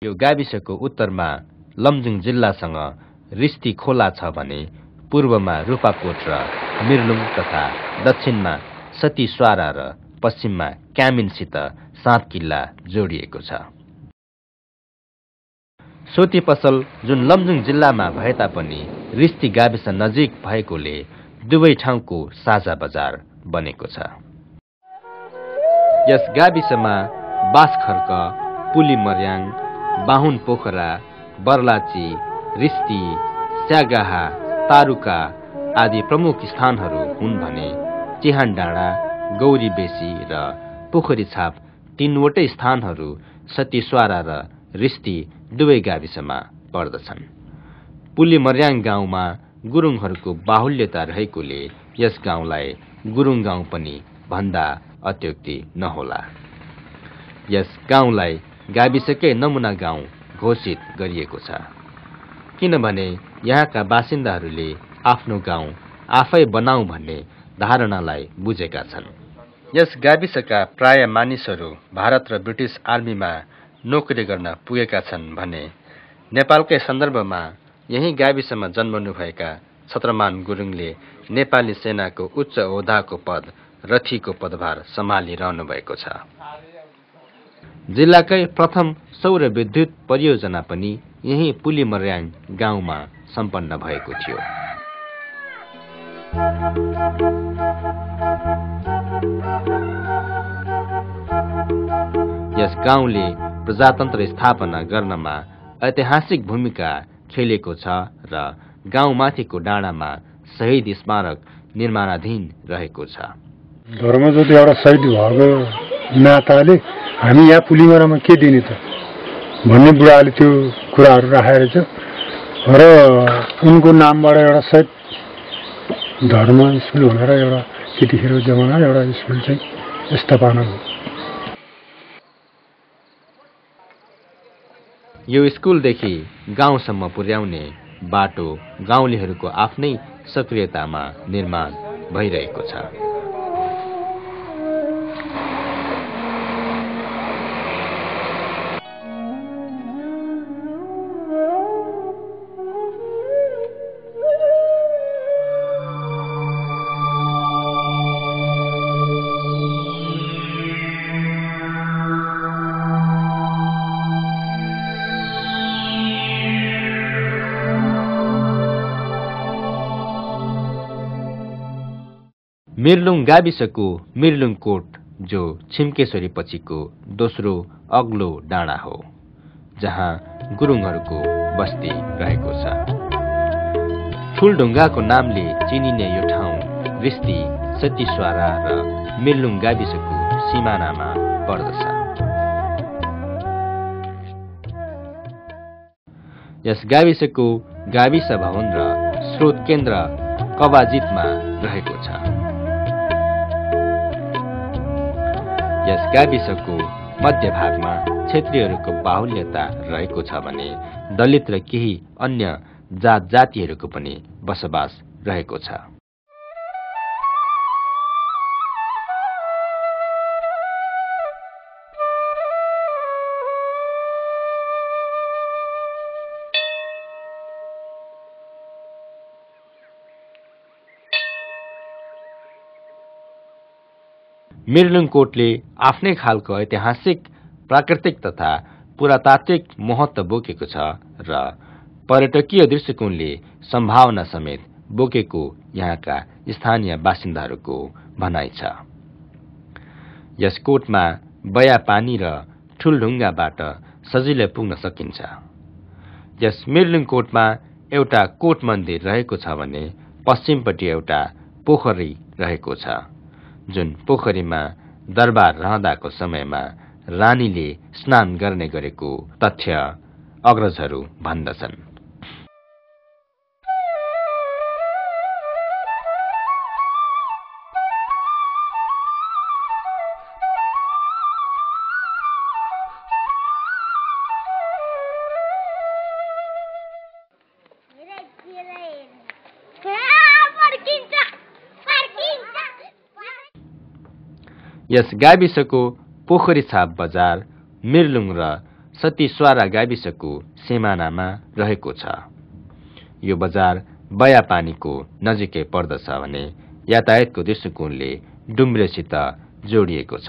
यो गाविसको उत्तरमा लमजुङ जिल्लासँग रिस्ती खोला छ भने पूर्वमा रूपाकोट र मिर्लुङ तथा दक्षिणमा सतीस्वारा र पश्चिममा क्यामिनसित 7 किल्ला जोडिएको छ। सोती पसल जुन लमजुङ जिल्लामा भए तापनि रिस्ती गाविस नजिक भएकोले दुवै ठाउँको साझा बजार बनेको छ। यस गाविसमा बासखर्क, पुलीमर्याङ, बाहुन पोखरा, बर्लाची, रिस्ती, स्यागाहा, तारुका आदि प्रमुख स्थानहरू हुन् भने चिहान डाँडा, गौरी बेसी र पोखरी छाप 3वटै स्थानहरू सतीस्वारा र रिस्ती दुवै गाविसमा पर्दछन्। पुलीमर्याङ गाउँमा गुरुङहरूको बाहुल्यता रहेकोले यस गाउँलाई गुरुङ गाउँ पनि भन्दा अत्युक्ति नहोला। यस गाउँलाई गाविसकै नमुना गाउँ घोषित गरिएको छ, किनभने यहाँका बासिन्दाहरूले आफ्नो गाउँ आफै बनाऊ भन्ने धारणालाई बुझेका छन्। यस गाविसका प्राय मानिसहरू भारत र ब्रिटिस आर्मीमा नोकरी गर्न पुगेका छन् भने नेपालकै सन्दर्भमा यही गाविसमा जन्मनुभएका छत्रमान गुरुङले नेपाली सेनाको उच्च ओहदाको पद रथीको पदभार सम्हालिरहनु भएको छ। जिल्लाकै प्रथम सौर विद्युत परियोजना पनि यही पुलीमर्याङ गाउँमा सम्पन्न भएको थियो। यस गाउँले प्रजातन्त्र स्थापना गर्नमा ऐतिहासिक भूमिका खेलेको छ र गाउँमाथिको डाँडामा शहीद स्मारक निर्माणाधीन रहेको छ। धर्मज्योति एउटा शहीद भएको नाताले हामी यहाँ पुलीमर्याङमा के दिने त भन्ने बुढाले त्यो कुराहरू राखेर छ र उनको नामबाट एउटा शहीद धर्म स्कुल भनेर एउटा त्यतिखेर जमाना एउटा स्कुल चाहिँ स्थापना भयो। यो स्कुलदेखि गाउँसम्म पुर्याउने बाटो गाउँलेहरूको आफ्नै सक्रियतामा निर्माण भइरहेको छ। मिर्लुङ गाविसको मिर्लुङ कोट जो छिम्केश्वरी पछिको दोस्रो अग्लो डाँडा हो, जहाँ गुरुङहरूको बस्ती रहेको छ। ठुलढुङ्गाको नामले चिनिने यो ठाउँ रिस्ती, सतीस्वारा र मिर्लुङ गाविसको सिमानामा पर्दछ। यस गाविसको गाविस भवन र स्रोत केन्द्र कवाजितमा रहेको छ। यस गाविसको मध्यभागमा क्षेत्रीहरूको बाहुल्यता रहेको छ भने दलित र केही अन्य जात जातिहरूको पनि बसोबास रहेको छ। मिर्लुङ कोटले आफ्नै खालको ऐतिहासिक, प्राकृतिक तथा पुरातात्विक महत्त्व बोकेको छ र पर्यटकीय दृष्टिकोणले सम्भावना समेत बोकेको यहाँका स्थानीय बासिन्दाहरूको भनाइ छ। यस कोटमा बया पानी र ठुलढुङ्गाबाट सजिलै पुग्न सकिन्छ। यस मिर्लुङ कोटमा एउटा कोट मन्दिर रहेको छ भने पश्चिमपट्टि एउटा पोखरी रहेको छ, जुन पोखरीमा दरबार रहँदाको समयमा रानीले स्नान गर्ने गरेको तथ्य अग्रजहरू भन्दछन्। यस गाविसको पोखरी छाप बजार मिर्लुङ र सतीश्वारा गाविसको सिमानामा रहेको छ। यो बजार बयापानीको नजिकै पर्दछ भने यातायातको दृष्टिकोणले डुम्रेसित जोडिएको छ।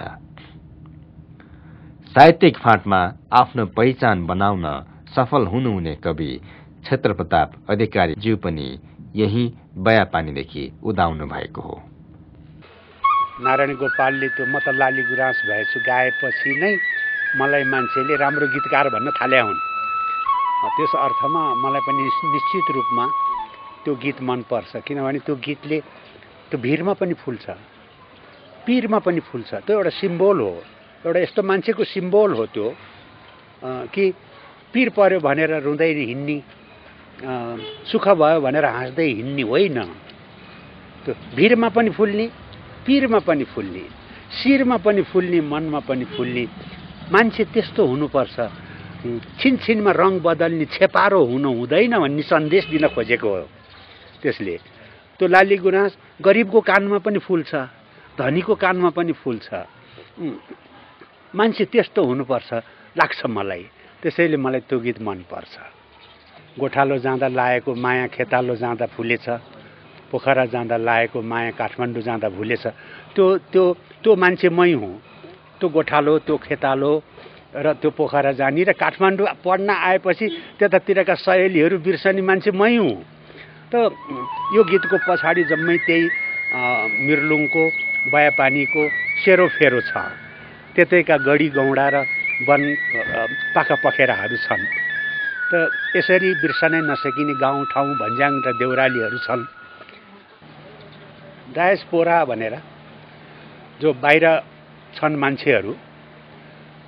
साहित्यिक फाँटमा आफ्नो पहिचान बनाउन सफल हुनुहुने कवि क्षेत्रप्रताप अधिकारीज्यू पनि यही बयापानीदेखि उदाउनु भएको हो। नारायण गोपालले त्यो म त लाली गुराँस भएछु गाएपछि नै मलाई मान्छेले राम्रो गीतकार भन्न थाले हुन्। त्यस अर्थमा मलाई पनि निश्चित रूपमा त्यो गीत मनपर्छ, किनभने त्यो गीतले त्यो भिरमा पनि फुल्छ, पीरमा पनि फुल्छ। त्यो एउटा सिम्बोल हो, एउटा यस्तो मान्छेको सिम्बोल हो त्यो कि पीर पर्यो भनेर रुँदै हिँड्ने, सुख भयो भनेर हाँस्दै हिँड्ने होइन। त्यो भिरमा पनि फुल्ने, पीरमा पनि फुल्ने, शिरमा पनि फुल्ने, मनमा पनि फुल्ने मान्छे त्यस्तो हुनुपर्छ। छिनछिनमा रङ बदल्ने छेपारो हुनु हुँदैन भन्ने सन्देश दिन खोजेको हो त्यसले। त्यो लाली गुराँस गरिबको कानमा पनि फुल्छ, धनीको कानमा पनि फुल्छ। मान्छे त्यस्तो हुनुपर्छ लाग्छ मलाई, त्यसैले मलाई त्यो गीत मनपर्छ। गोठालो जाँदा लाएको माया खेतालो जाँदा फुलेछ, पोखरा जाँदा लाएको माया काठमाडौँ जाँदा भुलेछ। त्यो त्यो त्यो मान्छे मै हुँ। त्यो गोठालो, त्यो खेतालो र त्यो पोखरा जाने र काठमाडौँ पढ्न आएपछि त्यतातिरका सहेलीहरू बिर्सने मान्छे मै हुँ। त यो गीतको पछाडि जम्मै त्यही मिर्लुङको बयापानीको सेरोफेरो छ। त्यतैका गढी गौडा र वन पाखा पखेराहरू छन्। त यसरी बिर्सनै नसकिने गाउँठाउँ भन्ज्याङ र देउरालीहरू छन्। डायस्पोरा भनेर जो बाहिर छन् मान्छेहरू,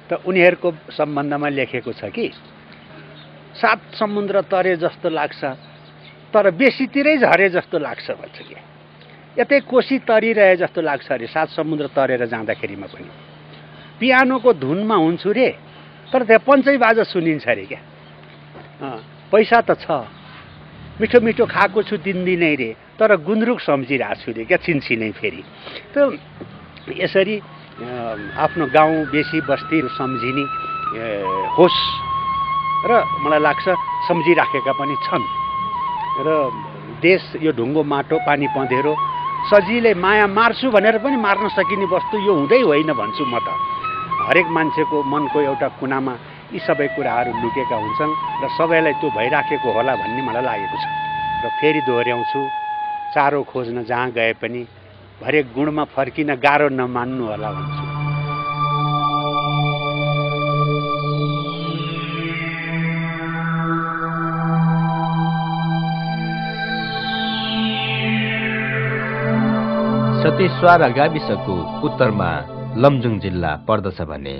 त उनीहरूको सम्बन्धमा लेखेको छ कि 7 समुद्र तरे जस्तो लाग्छ तर बेसीतिरै झरे जस्तो लाग्छ भन्छ कि। यतै कोसी तरिरहे जस्तो लाग्छ अरे 7 समुद्र तरेर जाँदाखेरिमा पनि। पियानोको धुनमा हुन्छु रे तर त्यहाँ पञ्चै बाजा सुनिन्छ अरे क्या। पैसा त छ, मिठो मिठो खाएको छु दिनदिनै रे तर गुन्द्रुक सम्झिरहेको छु रे क्या छिनछिनै फेरि। त यसरी आफ्नो गाउँ बेसी बस्तीहरू सम्झिने होस् र मलाई लाग्छ सम्झिराखेका पनि छन्। र देश यो ढुङ्गो माटो पानी पँधेरो सजिलै माया मार्छु भनेर पनि मार्न सकिने वस्तु यो हुँदै होइन भन्छु म त। हरेक मान्छेको मनको एउटा कुनामा यी सबै कुराहरू लुकेका हुन्छन् र सबैलाई त्यो भइराखेको होला भन्ने मलाई लागेको छ। र फेरि दोहोऱ्याउँछु, चारो खोज्न जहाँ गए पनि हरेक गुणमा फर्किन गाह्रो नमान्नु होला भन्छु। सतीश्वारा गाविसको उत्तरमा लमजुङ जिल्ला पर्दछ भने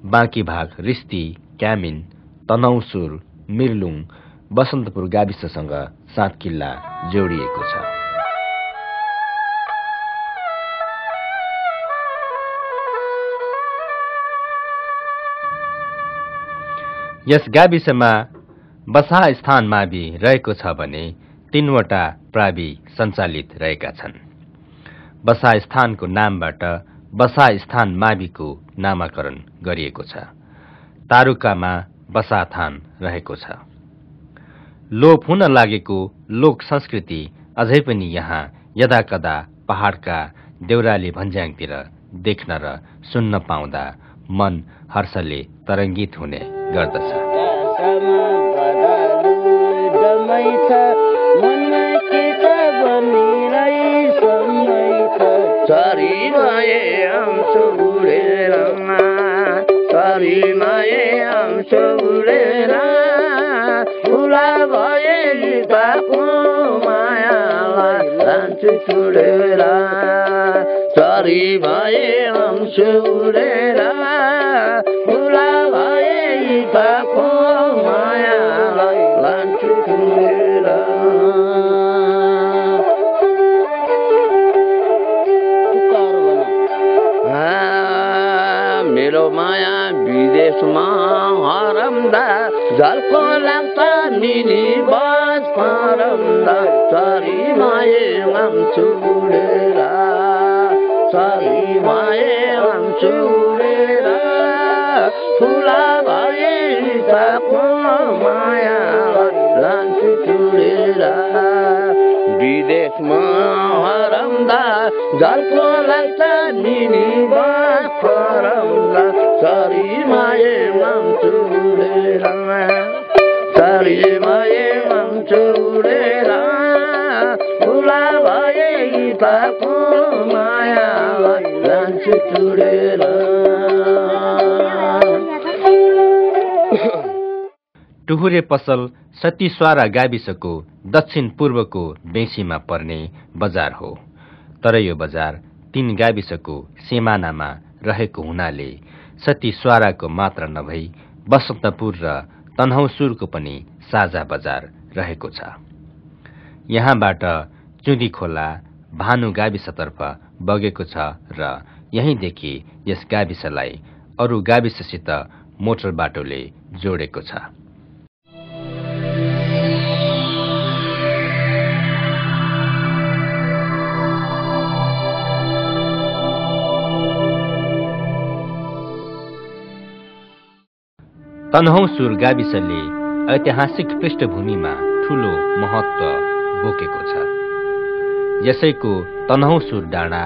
बाँकी भाग रिस्ती, क्यामिन, तनौसुर, मिर्लुङ, बसन्तपुर गाविससँग सातकिल्ला जोडिएको छ। यस गाविसमा बसा स्थान मावि रहेको छ भने 3वटा प्रावि सञ्चालित रहेका छन्। बसा स्थानको नामबाट बसा स्थान माविको नामाकरण गरिएको छ। तारुकामा बसाथान रहेको छ। लोप हुन लागेको लोक संस्कृति अझै पनि यहाँ यदाकदा पहाडका देउराली भन्ज्याङतिर देख्न र सुन्न पाउँदा मन हर्षले तरङ्गित हुने गर्दछ। मेरो माया विदेशमा हरम्दा झल्को लाग्छ मिनी बस परम्दा सरी माये आउँछु उडेर सरी माये आउँछु उडेर फुला भए ताको मायालाई लान्छु चुडेर विदेशमा हराउँदा झल्को लाग्छ निनी बास हराउँदा सरी माये मान्छुडेर सरी माये मान्छुडेर फुला भए ताको मायालाई लान्छु चुडेर। टुहुरे पसल सतीस्वारा गाविसको दक्षिण पूर्वको बेसीमा पर्ने बजार हो, तर यो बजार 3 गाविसको सिमानामा रहेको हुनाले सतीस्वाराको मात्र नभई बसन्तपुर र तनहुँसुरको पनि साझा बजार रहेको छ। यहाँबाट चुदी खोला भानु गाविसतर्फ बगेको छ र यहीँदेखि यस गाविसलाई अरू गाविससित मोटर बाटोले जोडेको छ। तनहुँसुर गाविसले ऐतिहासिक पृष्ठभूमिमा ठूलो महत्त्व बोकेको छ। यसैको तनहुँसुर डाँडा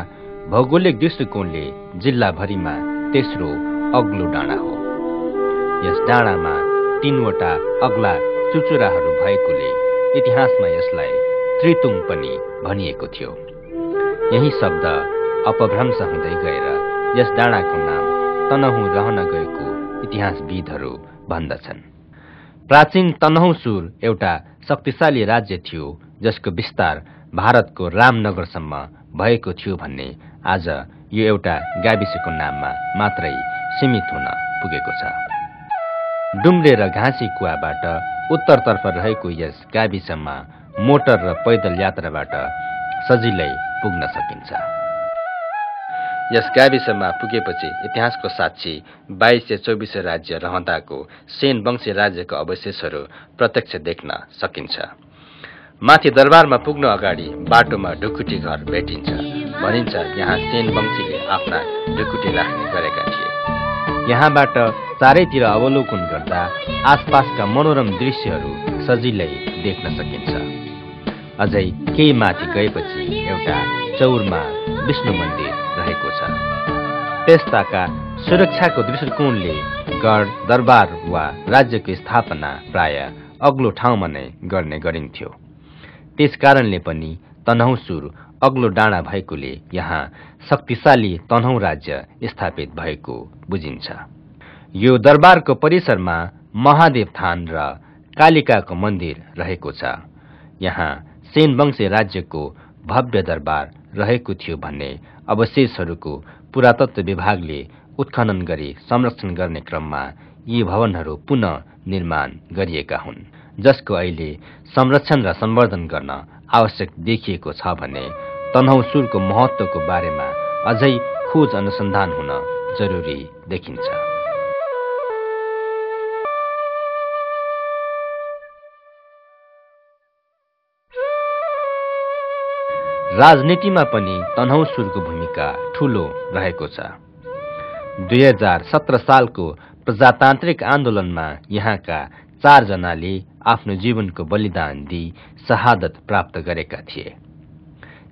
भौगोलिक दृष्टिकोणले जिल्लाभरिमा तेस्रो अग्लो डाँडा हो। यस डाँडामा 3वटा अग्ला चुचुराहरू भएकोले इतिहासमा यसलाई त्रितुङ पनि भनिएको थियो। यही शब्द अपभ्रंश हुँदै गएर यस डाँडाको नाम तनहुँ रहन गएको इतिहासविदहरू भन्दछन्। प्राचीन तनहुँसुर एउटा शक्तिशाली राज्य थियो जसको विस्तार भारतको रामनगरसम्म भएको थियो भन्ने आज यो एउटा गाविसको नाममा मात्रै सीमित हुन पुगेको छ। डुम्रे र घाँसी कुवाबाट उत्तरतर्फ रहेको यस गाविसमा मोटर र पैदल यात्राबाट सजिलै पुग्न सकिन्छ। यस गाविसमा पुगेपछि इतिहासको साक्षी 2224 राज्य रहँदाको सेन वंशी राज्यको अवशेषहरू प्रत्यक्ष देख्न सकिन्छ। माथि दरबारमा पुग्न अगाडि बाटोमा ढुकुटी घर भेटिन्छ। भनिन्छ यहाँ सेन वंशीले आफ्ना ढुकुटी राख्ने गरेका थिए। यहाँबाट चारैतिर अवलोकन गर्दा आसपासका मनोरम दृश्यहरू सजिलै देख्न सकिन्छ। अझै केही माथि गएपछि एउटा चौरमा विष्णु मन्दिर रहेको छ। त्यस्ताका सुरक्षाको दृष्टिकोणले गढ दरबार वा राज्यको स्थापना प्राय अग्लो ठाउँमा नै गर्ने गरिन्थ्यो। त्यसकारणले पनि तनहुँसुर अग्लो डाँडा भएकोले यहाँ शक्तिशाली तनहुँ राज्य स्थापित भएको बुझिन्छ। यो दरबारको परिसरमा महादेव थान र कालिकाको मन्दिर रहेको छ। यहाँ सेन वंशी राज्यको भव्य दरबार रहेको थियो भन्ने अवशेषहरूको पुरातत्व विभागले उत्खनन गरी संरक्षण गर्ने क्रममा यी भवनहरू पुनः निर्माण गरिएका हुन्, जसको अहिले संरक्षण र संवर्धन गर्न आवश्यक देखिएको छ भने तनहुँसुरको महत्त्वको बारेमा अझै खोज अनुसन्धान हुन जरुरी देखिन्छ। राजनीतिमा पनि तनहुँसुरको भूमिका ठूलो रहेको छ। 2017 सालको प्रजातान्त्रिक आन्दोलनमा यहाँका 4 जनाले आफ्नो जीवनको बलिदान दिई शहादत प्राप्त गरेका थिए।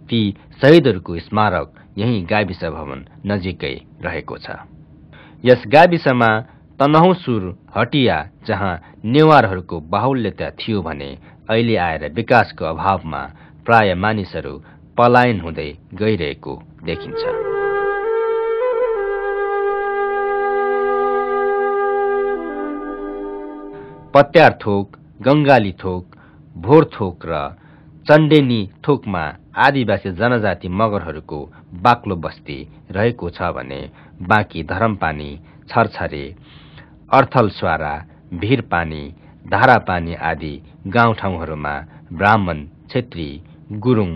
ती शहीदहरूको स्मारक यही गाविस भवन नजिकै रहेको छ। यस गाविसमा तनहुँसुर हटिया जहाँ नेवारहरूको बाहुल्यता थियो भने अहिले आएर विकासको अभावमा प्राय मानिसहरू पलायन हुँदै गइरहेको देखिन्छ। पत्यार थोक, गंगाली थोक, भोर थोक र चण्डेनी थोकमा आदिवासी जनजाति मगरहरूको बाक्लो बस्ती रहेको छ भने बाँकी धरमपानी, छरछरे, अर्थलस्वारा, भिरपानी, धारापानी आदि गाउँठाउँहरूमा ब्राह्मण, क्षेत्री, गुरुङ,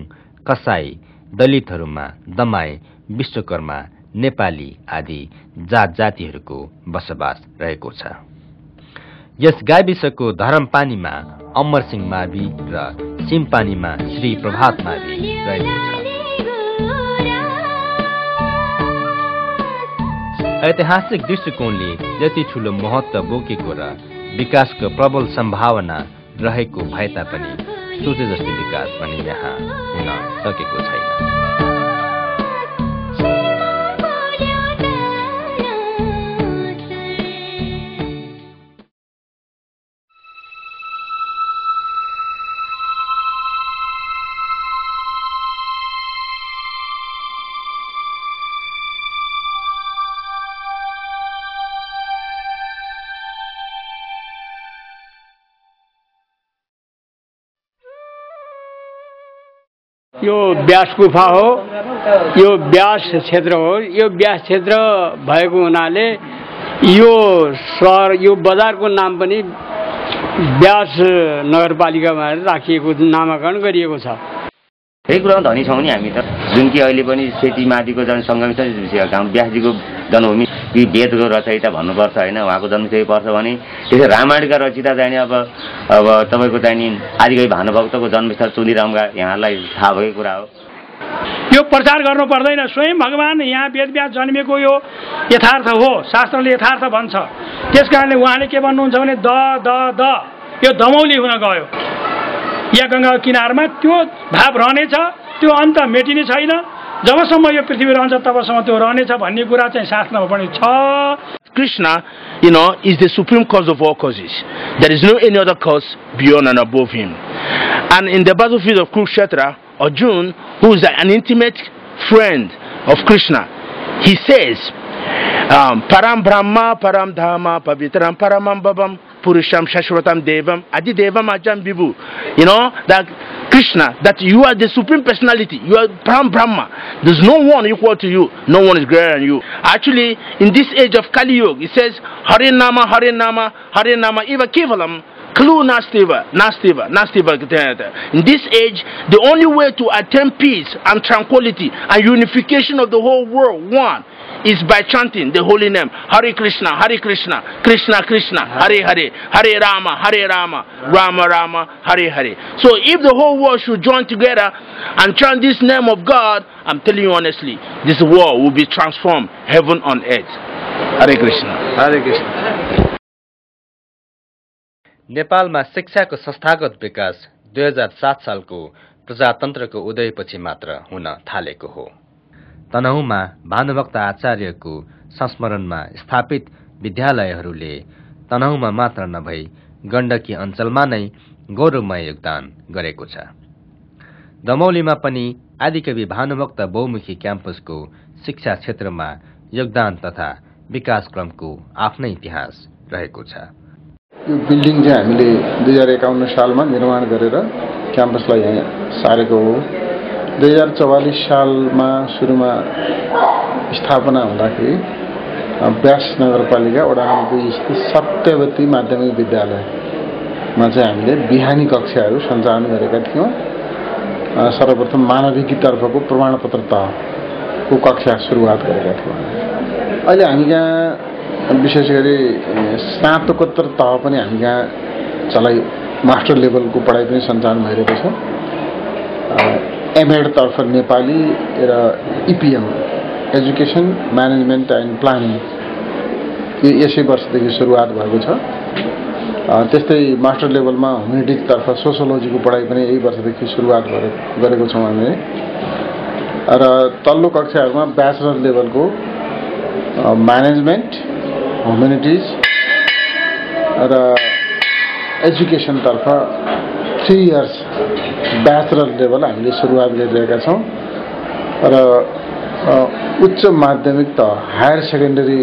कसाई, दलितहरूमा दमाई, विश्वकर्मा, नेपाली आदि जात जातिहरूको बसोबास रहेको छ। यस गाविसको धरमपानीमा अमरसिंह मावि र सिमपानीमा श्री प्रभात मावि रहेको छ। ऐतिहासिक दृष्टिकोणले यति ठूलो महत्त्व बोकेको र विकासको प्रबल सम्भावना रहेको भए तापनि सोचे जस्तै विकास पनि यहाँ हुन सकेको छैन। यो ब्यास गुफा हो, यो ब्यास क्षेत्र हो। यो ब्यास क्षेत्र भएको हुनाले यो सहर, यो बजारको नाम पनि ब्यास नगरपालिका भनेर राखिएको, नामाकरण गरिएको छ। यही कुरामा धनी छौँ नि हामी त, जुन कि अहिले पनि सेती माथिको जनसङ्गम छ, ब्यासजीको जन्मभूमि कि वेदको रचयिता भन्नुपर्छ होइन, उहाँको जन्म चाहिँ पर्छ भने त्यसै रामायणका रचयिता चाहिँ अब तपाईँको चाहिँ नि आदिकवि भानुभक्तको जन्मस्थल चुनिरमगा यहाँलाई थाहा भएको कुरा हो। यो प्रचार गर्नु पर्दैन, स्वयं भगवान यहाँ वेदव्यास जन्मेको यो यथार्थ हो, शास्त्रले यथार्थ भन्छ। त्यस कारणले उहाँले के भन्नुहुन्छ भने द यो दमौली हुन गयो। या गङ्गाको किनारमा त्यो भाव रहनेछ, त्यो अन्त मेटिने छैन। जबसम्म यो पृथ्वी रहन्छ तबसम्म त्यो रहनेछ भन्ने कुरा चाहिँ शास्त्रमा पनि छ। Krishna, is the supreme cause of all causes. There is no any other cause beyond and above him. And in the battlefield of Kurukshetra, Arjuna, who is an intimate friend of Krishna, he says, Param Brahma, Param Dhamma, Pavitram, Paramam Babam, Purusham, Shashwatam Devam, Adi Devam Ajam Bibu. That Krishna, that you are the supreme personality, you are Param Brahma. There's no one equal to you, no one is greater than you. Actually, in this age of Kali Yuga, it says, Hare Nama, Hare Nama, Hare Nama, Eva Kevalam, Klu Nastiva. In this age, the only way to attain peace and tranquility and unification of the whole world, one, is by chanting the holy name Hare Krishna, Krishna Krishna, Hare Hare, Hare Rama, Rama Rama, Hare Hare. So if the whole world should join together and chant this name of God, I'm telling you honestly, this world will be transformed, heaven on earth. Hare Krishna. Hare Krishna. नेपालमा शिक्षाको संस्थागत विकास 2007 सालको प्रजातन्त्रको उदयपछि मात्र हुन थालेको हो। तनहुँमा भानुभक्त आचार्यको संस्मरणमा स्थापित विद्यालयहरूले तनहुँमा मात्र नभई गण्डकी अञ्चलमा नै गौरवमय योगदान गरेको छ। दमौलीमा पनि आदिकवि भानुभक्त बहुमुखी क्याम्पसको शिक्षा क्षेत्रमा योगदान तथा विकासक्रमको आफ्नै इतिहास रहेको छ। यो बिल्डिङ चाहिँ हामीले 2051 सालमा निर्माण गरेर क्याम्पसलाई यहाँ सारेको हो। 2044 सालमा सुरुमा स्थापना हुँदाखेरि ब्यास नगरपालिका वडा नम्बर 2 स्थित सत्यवती माध्यमिक विद्यालयमा चाहिँ हामीले बिहानी कक्षाहरू सञ्चालन गरेका थियौँ। सर्वप्रथम मानविकी तर्फको प्रमाणपत्र तहको कक्षा सुरुवात गरेका थियौँ। अहिले हामी यहाँ विशेष गरी स्नातकोत्तर तह पनि हामी यहाँ मास्टर लेभलको पढाइ पनि सञ्चालन भइरहेको छ। एमएड तर्फ नेपाली र इपिएम एजुकेसन म्यानेजमेन्ट एन्ड प्लानिङ यसै वर्षदेखि सुरुवात भएको छ। त्यस्तै मास्टर लेभलमा ह्युमेनिटिज तर्फ सोसियोलोजीको पढाइ पनि यही वर्षदेखि सुरुवात गरेको छौँ हामीले। र तल्लो कक्षाहरूमा ब्याचलर लेभलको म्यानेजमेन्ट, ह्युमेनिटिज र एजुकेसन तर्फ 3 इयर्स ब्याचलर लेभल हामीले सुरुवात गरिरहेका छौँ। र उच्च माध्यमिक त हायर सेकेन्डरी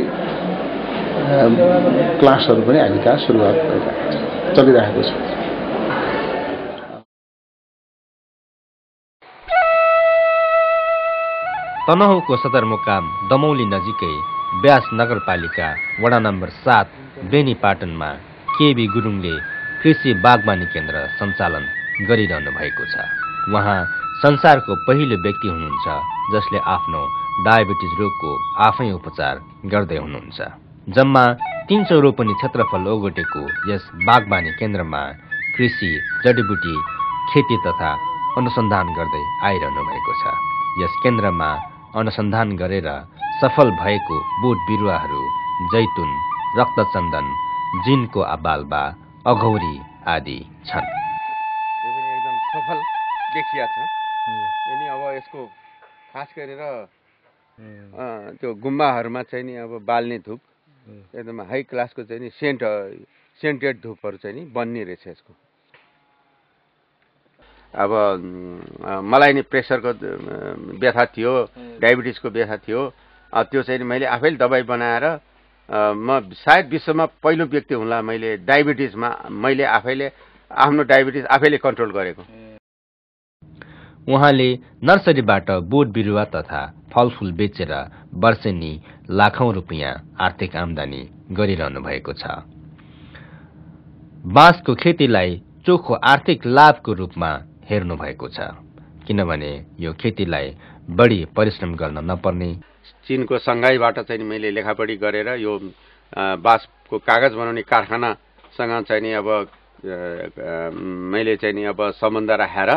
क्लासहरू पनि हामी कहाँ सुरुवात चलिरहेको छ। तनहुँको सदरमुकाम दमौली नजिकै ब्यास नगरपालिका वडा नम्बर 7 बेनीपाटनमा केबी गुरुङले कृषि बागवानी केन्द्र सञ्चालन गरिरहनु भएको छ। उहाँ संसारको पहिलो व्यक्ति हुनुहुन्छ जसले आफ्नो डायबिटिज रोगको आफै उपचार गर्दै हुनुहुन्छ। जम्मा 300 रोपनी क्षेत्रफल ओगटेको यस बागवानी केन्द्रमा कृषि, जडीबुटी, खेती तथा अनुसन्धान गर्दै आइरहनु भएको छ। यस केन्द्रमा अनुसन्धान गरेर सफल भएको बोट बिरुवाहरू जैतुन, रक्तचन्दन, जिनको बालबा, अघौरी आदि छन्। यो पनि एकदम सफल देखिया छ। अनि अब यसको खास गरेर त्यो गुम्बाहरूमा चाहिँ नि अब बाल्ने धुप एकदम हाई क्लासको चाहिँ नि सेन्टेड धुपहरू चाहिँ नि बन्ने रहेछ यसको। अब मलाई नि प्रेसरको व्यथा थियो, डायबिटिजको व्यथा थियो। त्यो चाहिँ मैले आफैले दबाई बनाएर म सायद विश्वमा पहिलो व्यक्ति हुँला मैले डायबिटिजमा मैले आफैले आफ्नो डायबिटिज आफैले कन्ट्रोल गरेको। उहाँले नर्सरीबाट बोट बिरुवा तथा फलफूल बेचेर वर्षेनी लाखौं रुपियाँ आर्थिक आम्दानी गरिरहनु भएको छ। बाँसको खेतीलाई चोखो आर्थिक लाभको रूपमा हेर्नु भएको छ, किनभने यो खेतीलाई बढी परिश्रम गर्न नपर्ने। चीनको सङ्घाईबाट चाहिँ मैले लेखापढी गरेर यो बाँसको कागज बनाउने कारखानासँग चाहिँ नि अब मैले चाहिँ नि अब सम्बन्ध राखेर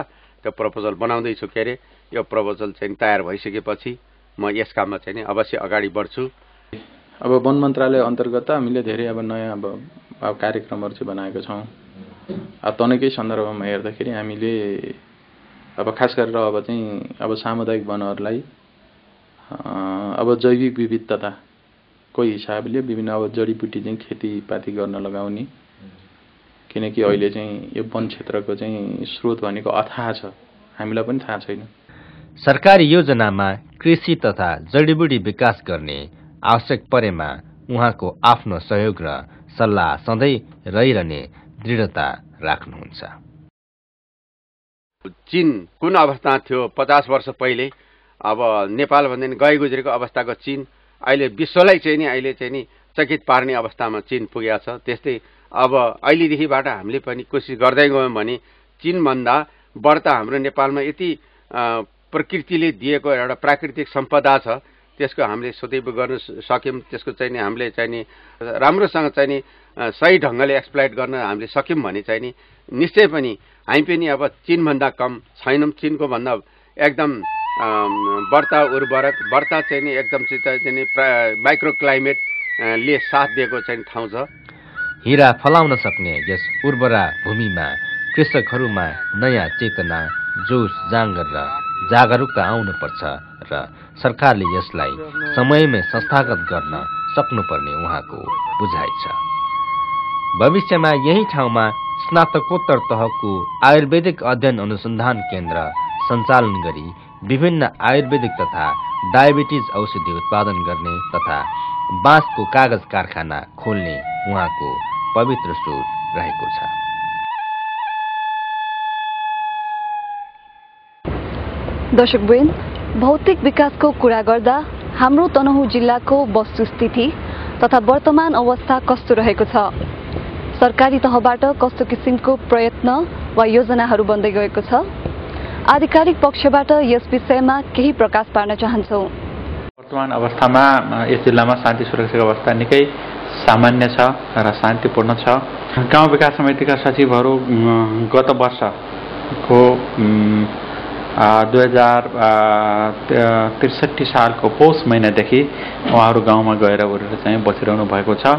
त्यो प्रपोजल बनाउँदैछु। के अरे यो प्रपोजल चाहिँ तयार भइसकेपछि म यस काममा चाहिँ नि अवश्य अगाडि बढ्छु। अब वन मन्त्रालय अन्तर्गत हामीले धेरै अब नयाँ अब कार्यक्रमहरू चाहिँ बनाएको छौँ। तनकै सन्दर्भमा हेर्दाखेरि हामीले अब खास गरेर अब चाहिँ अब सामुदायिक वनहरूलाई अब जैविक विविधताको हिसाबले विभिन्न अब जडीबुटी चाहिँ खेतीपाती गर्न लगाउने, किनकि अहिले चाहिँ यो वन क्षेत्रको चाहिँ स्रोत भनेको अथाह छ, हामीलाई पनि थाहा छैन। सरकारी योजनामा कृषि तथा जडीबुटी विकास गर्ने आवश्यक परेमा उहाँको आफ्नो सहयोग र सल्लाह सधैँ रहिरहने दृढता राख्नुहुन्छ। चीन कुन अवस्था थियो 50 वर्ष पहिले, अब नेपाल भन्दा गए गुज्रेको अवस्थाको चीन अहिले विश्वलाई चाहिँ नि अहिले चाहिँ नि चकित पार्ने अवस्थामा चीन पुगेको छ। त्यस्तै अब अहिलेदेखिबाट हामीले पनि कोसिस गर्दै गयौँ भने चीनभन्दा बढ्ता हाम्रो नेपालमा यति प्रकृतिले दिएको एउटा प्राकृतिक सम्पदा छ, त्यसको हामीले सदैव गर्न सक्यौँ। त्यसको चाहिँ नि हामीले चाहिँ नि राम्रोसँग चाहिँ नि सही ढङ्गले एक्सप्लोइट गर्न हामीले सक्यौँ भने चाहिँ नि निश्चय पनि हामी पनि अब चीनभन्दा कम छैनौँ। चीनको भन्दा एकदम बढ्ता उर्वरक, बढ्ता चाहिँ नि एकदम चाहिँ नि माइक्रो क्लाइमेटले साथ दिएको चाहिँ ठाउँ छ। हिरा फलाउन सक्ने यस उर्वरा भूमिमा कृषकहरूमा नयाँ चेतना, जोश, जाँगर र जागरुकता आउनुपर्छ र सरकारले यसलाई समयमै संस्थागत गर्न सक्नुपर्ने उहाँको बुझाइ छ। भविष्यमा यही ठाउँमा स्नातकोत्तर तहको आयुर्वेदिक अध्ययन अनुसन्धान केन्द्र सञ्चालन गरी विभिन्न आयुर्वेदिक तथा डायबिटिज औषधि उत्पादन गर्ने तथा बाँसको कागज कारखाना खोल्ने उहाँको पवित्र सोच रहेको छ। दर्शकवृन्द, भौतिक विकासको कुरा गर्दा हाम्रो तनहुँ जिल्लाको वस्तुस्थिति तथा वर्तमान अवस्था कस्तो रहेको छ, सरकारी तहबाट कस्तो किसिमको प्रयत्न वा योजनाहरू बन्दै गएको छ, आधिकारिक पक्षबाट यस विषयमा केही प्रकाश पार्न चाहन्छौँ। वर्तमान अवस्थामा यस जिल्लामा शान्ति सुरक्षाको अवस्था निकै सामान्य छ र शान्तिपूर्ण छ। गाउँ विकास समितिका सचिवहरू गत वर्षको 2063 सालको पौष महिनादेखि उहाँहरू गाउँमा गएर चाहिँ बसिरहनु भएको छ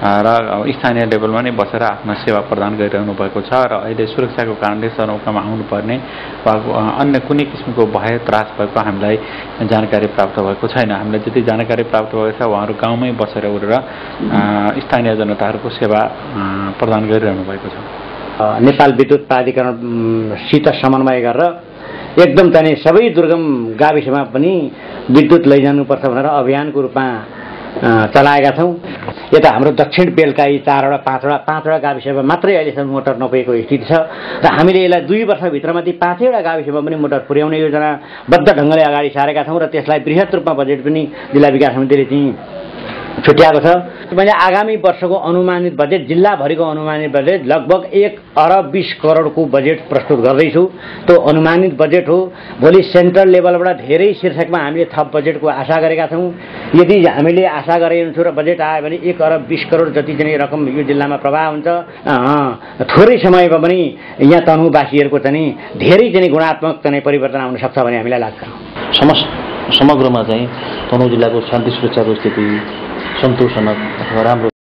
र स्थानीय लेभलमा नै बसेर आफ्नो सेवा प्रदान गरिरहनु भएको छ र अहिले सुरक्षाको कारणले सदरमुकाममा आउनुपर्ने वा अन्य कुनै किसिमको भय त्रास भएको हामीलाई जानकारी प्राप्त भएको छैन। हामीलाई जति जानकारी प्राप्त भएको छ उहाँहरू गाउँमै बसेर उडेर स्थानीय जनताहरूको सेवा प्रदान गरिरहनु भएको छ। नेपाल विद्युत प्राधिकरणसित समन्वय गरेर एकदम चाहिँ सबै दुर्गम गाविसमा पनि विद्युत लैजानुपर्छ भनेर अभियानको रूपमा चलाएका छौँ। यता हाम्रो दक्षिण बेलकाई 4वटा 5वटा गाविसमा मात्रै अहिलेसम्म मोटर नपुगेको स्थिति छ र हामीले यसलाई 2 वर्षभित्रमा ती 5वटा गाविसमा पनि मोटर पुर्याउने योजनाबद्ध ढङ्गले अगाडि सारेका छौँ र त्यसलाई बृहत रूपमा बजेट पनि जिल्ला विकास समितिले चाहिँ छुट्याएको छ। मैले आगामी वर्षको अनुमानित बजेट, जिल्लाभरिको अनुमानित बजेट लगभग 1 अरब 20 करोडको बजेट प्रस्तुत गर्दैछु। त्यो अनुमानित बजेट हो। भोलि सेन्ट्रल लेभलबाट धेरै शीर्षकमा हामीले थप बजेटको आशा गरेका छौँ। यदि हामीले आशा गरेको र बजेट आयो भने 1 अरब 20 करोड जति चाहिँ रकम यो जिल्लामा प्रवाह हुन्छ। थोरै समयमा पनि यहाँ तनहुँवासीहरूको चाहिँ धेरै चाहिँ गुणात्मक चाहिँ परिवर्तन आउन सक्छ भन्ने हामीलाई लाग्छ। समग्रमा चाहिँ तनहुँ जिल्लाको शान्ति सुरक्षाको स्थिति सन्तोषजनक अथवा राम्रो